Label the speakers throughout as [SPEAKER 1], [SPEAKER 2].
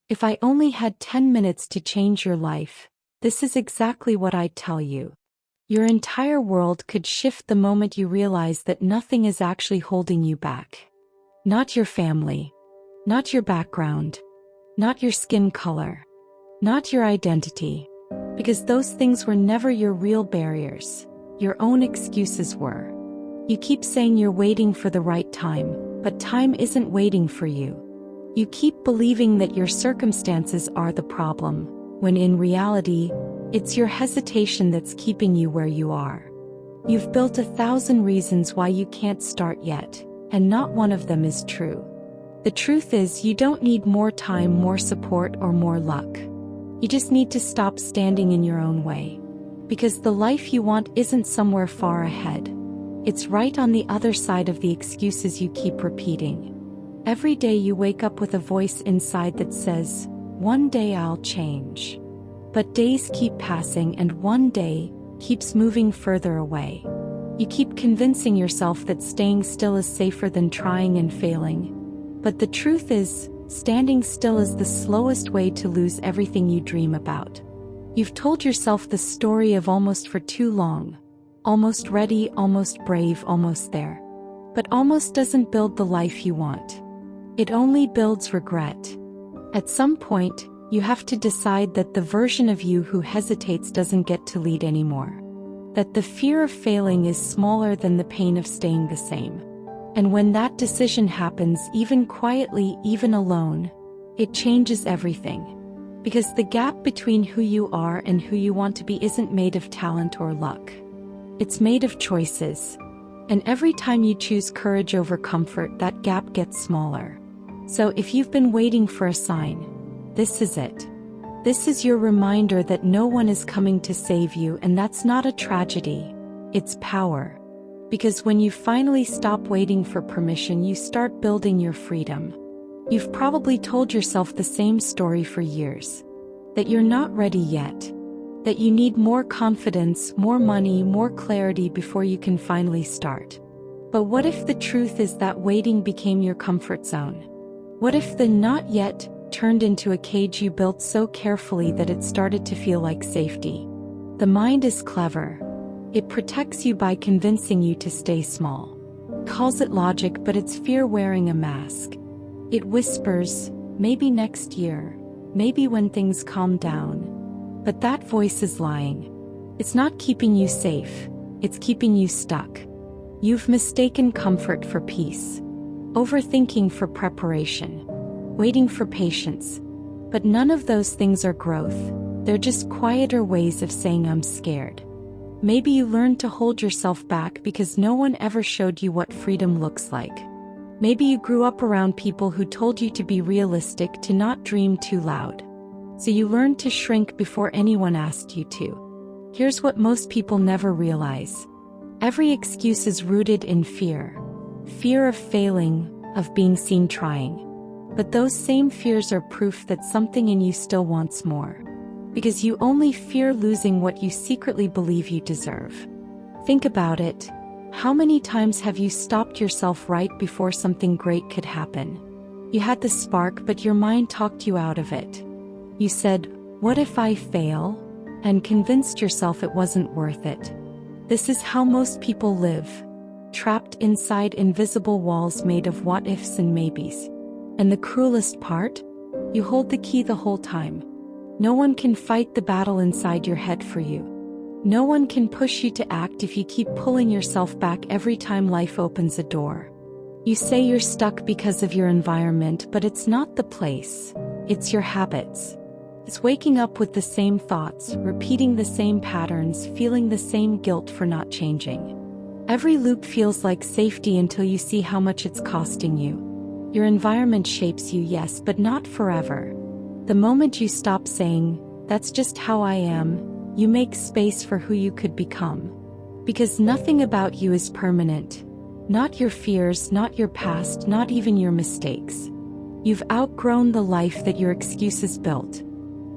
[SPEAKER 1] If I only had 10 minutes to change your life, this is exactly what I'd tell you. Your entire world could shift the moment you realize that nothing is actually holding you back. Not your family. Not your background. Not your skin color. Not your identity. Because those things were never your real barriers. Your own excuses were. You keep saying you're waiting for the right time, but time isn't waiting for you. You keep believing that your circumstances are the problem, when in reality, it's your hesitation that's keeping you where you are. You've built 1,000 reasons why you can't start yet, and not one of them is true. The truth is, you don't need more time, more support, or more luck. You just need to stop standing in your own way. Because the life you want isn't somewhere far ahead. It's right on the other side of the excuses you keep repeating. Every day you wake up with a voice inside that says, "One day I'll change." But days keep passing and one day keeps moving further away. You keep convincing yourself that staying still is safer than trying and failing. But the truth is, standing still is the slowest way to lose everything you dream about. You've told yourself the story of almost for too long. Almost ready, almost brave, almost there. But almost doesn't build the life you want. It only builds regret. At some point, you have to decide that the version of you who hesitates doesn't get to lead anymore. That the fear of failing is smaller than the pain of staying the same. And when that decision happens, even quietly, even alone, it changes everything. Because the gap between who you are and who you want to be isn't made of talent or luck. It's made of choices. And every time you choose courage over comfort, that gap gets smaller. So if you've been waiting for a sign, this is it. This is your reminder that no one is coming to save you, and that's not a tragedy. It's power. Because when you finally stop waiting for permission, you start building your freedom. You've probably told yourself the same story for years. That you're not ready yet. That you need more confidence, more money, more clarity before you can finally start. But what if the truth is that waiting became your comfort zone? What if the not yet turned into a cage you built so carefully that it started to feel like safety? The mind is clever. It protects you by convincing you to stay small. Calls it logic, but it's fear wearing a mask. It whispers, maybe next year, maybe when things calm down. But that voice is lying. It's not keeping you safe, it's keeping you stuck. You've mistaken comfort for peace. Overthinking for preparation. Waiting for patience. But none of those things are growth. They're just quieter ways of saying I'm scared. Maybe you learned to hold yourself back because no one ever showed you what freedom looks like. Maybe you grew up around people who told you to be realistic, to not dream too loud. So you learned to shrink before anyone asked you to. Here's what most people never realize. Every excuse is rooted in fear. Fear of failing, of being seen trying. But those same fears are proof that something in you still wants more. Because you only fear losing what you secretly believe you deserve. Think about it. How many times have you stopped yourself right before something great could happen? You had the spark, but your mind talked you out of it. You said, "What if I fail?" and convinced yourself it wasn't worth it. This is how most people live. Trapped inside invisible walls made of what-ifs and maybes. And the cruelest part? You hold the key the whole time. No one can fight the battle inside your head for you. No one can push you to act if you keep pulling yourself back every time life opens a door. You say you're stuck because of your environment, but it's not the place. It's your habits. It's waking up with the same thoughts, repeating the same patterns, feeling the same guilt for not changing. Every loop feels like safety until you see how much it's costing you. Your environment shapes you, yes, but not forever. The moment you stop saying, "That's just how I am," you make space for who you could become. Because nothing about you is permanent. Not your fears, not your past, not even your mistakes. You've outgrown the life that your excuses built.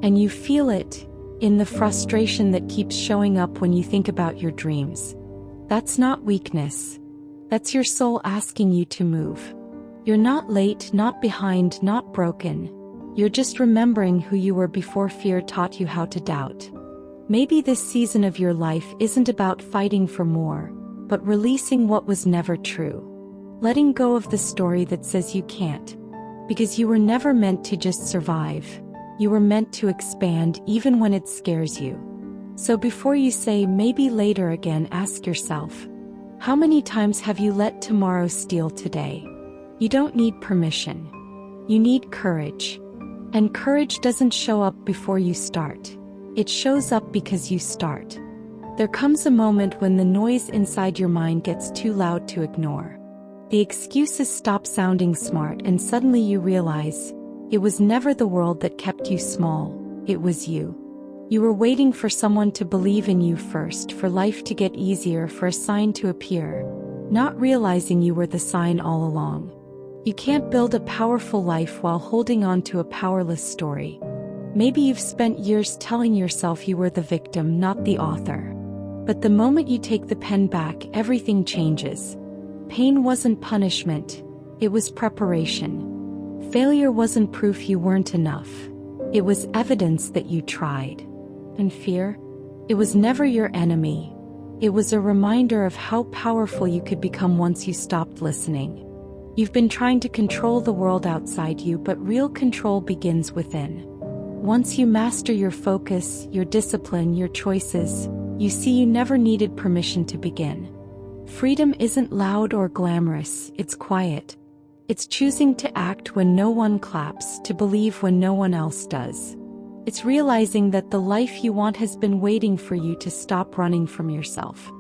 [SPEAKER 1] And you feel it in the frustration that keeps showing up when you think about your dreams. That's not weakness. That's your soul asking you to move. You're not late, not behind, not broken. You're just remembering who you were before fear taught you how to doubt. Maybe this season of your life isn't about fighting for more, but releasing what was never true. Letting go of the story that says you can't. Because you were never meant to just survive. You were meant to expand even when it scares you. So before you say maybe later again, ask yourself, how many times have you let tomorrow steal today? You don't need permission. You need courage. And courage doesn't show up before you start. It shows up because you start. There comes a moment when the noise inside your mind gets too loud to ignore. The excuses stop sounding smart and suddenly you realize, it was never the world that kept you small, it was you. You were waiting for someone to believe in you first, for life to get easier, for a sign to appear, not realizing you were the sign all along. You can't build a powerful life while holding on to a powerless story. Maybe you've spent years telling yourself you were the victim, not the author. But the moment you take the pen back, everything changes. Pain wasn't punishment, it was preparation. Failure wasn't proof you weren't enough. It was evidence that you tried. And fear? It was never your enemy. It was a reminder of how powerful you could become once you stopped listening. You've been trying to control the world outside you, but real control begins within. Once you master your focus, your discipline, your choices, you see you never needed permission to begin. Freedom isn't loud or glamorous, it's quiet. It's choosing to act when no one claps, to believe when no one else does. It's realizing that the life you want has been waiting for you to stop running from yourself.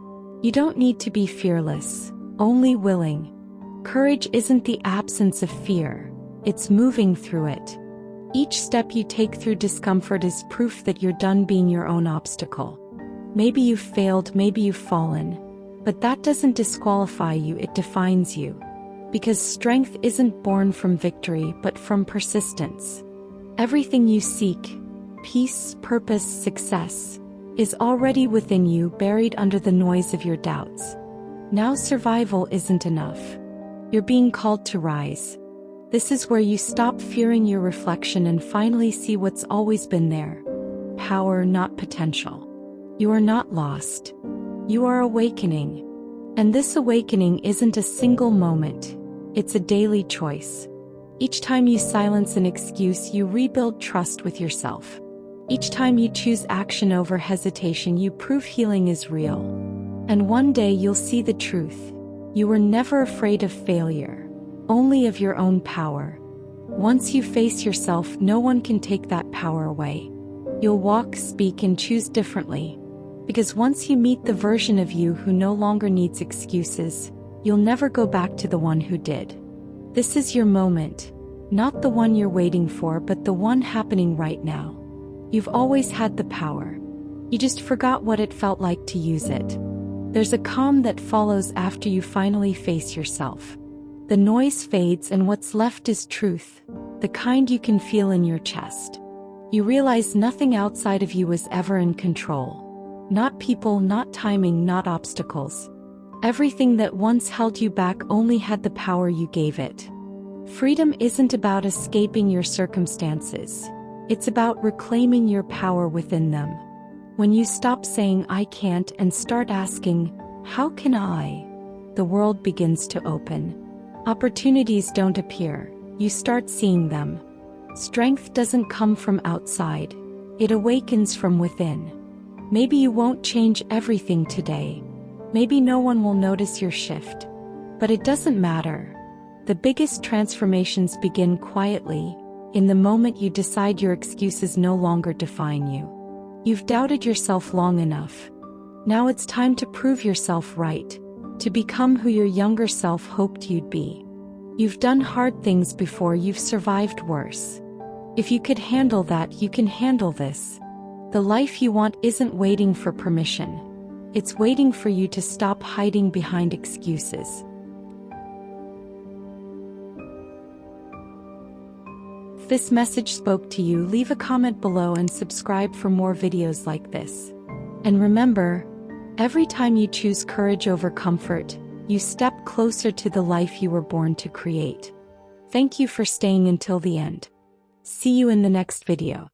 [SPEAKER 1] You don't need to be fearless, only willing. Courage isn't the absence of fear, it's moving through it. Each step you take through discomfort is proof that you're done being your own obstacle. Maybe you've failed, maybe you've fallen. But that doesn't disqualify you, it defines you. Because strength isn't born from victory, but from persistence. Everything you seek, peace, purpose, success, is already within you, buried under the noise of your doubts. Now survival isn't enough. You're being called to rise. This is where you stop fearing your reflection and finally see what's always been there. Power, not potential. You are not lost. You are awakening. And this awakening isn't a single moment, it's a daily choice. Each time you silence an excuse, you rebuild trust with yourself. Each time you choose action over hesitation, you prove healing is real. And one day you'll see the truth. You were never afraid of failure, only of your own power. Once you face yourself, no one can take that power away. You'll walk, speak, and choose differently. Because once you meet the version of you who no longer needs excuses, you'll never go back to the one who did. This is your moment, not the one you're waiting for, but the one happening right now. You've always had the power. You just forgot what it felt like to use it. There's a calm that follows after you finally face yourself. The noise fades and what's left is truth, the kind you can feel in your chest. You realize nothing outside of you was ever in control. Not people, not timing, not obstacles. Everything that once held you back only had the power you gave it. Freedom isn't about escaping your circumstances. It's about reclaiming your power within them. When you stop saying I can't and start asking, how can I? The world begins to open. Opportunities don't appear, you start seeing them. Strength doesn't come from outside, it awakens from within. Maybe you won't change everything today. Maybe no one will notice your shift. But it doesn't matter. The biggest transformations begin quietly, in the moment you decide your excuses no longer define you. You've doubted yourself long enough. Now it's time to prove yourself right, to become who your younger self hoped you'd be. You've done hard things before, you've survived worse. If you could handle that, you can handle this. The life you want isn't waiting for permission. It's waiting for you to stop hiding behind excuses. If this message spoke to you, leave a comment below and subscribe for more videos like this. And remember, every time you choose courage over comfort, you step closer to the life you were born to create. Thank you for staying until the end. See you in the next video.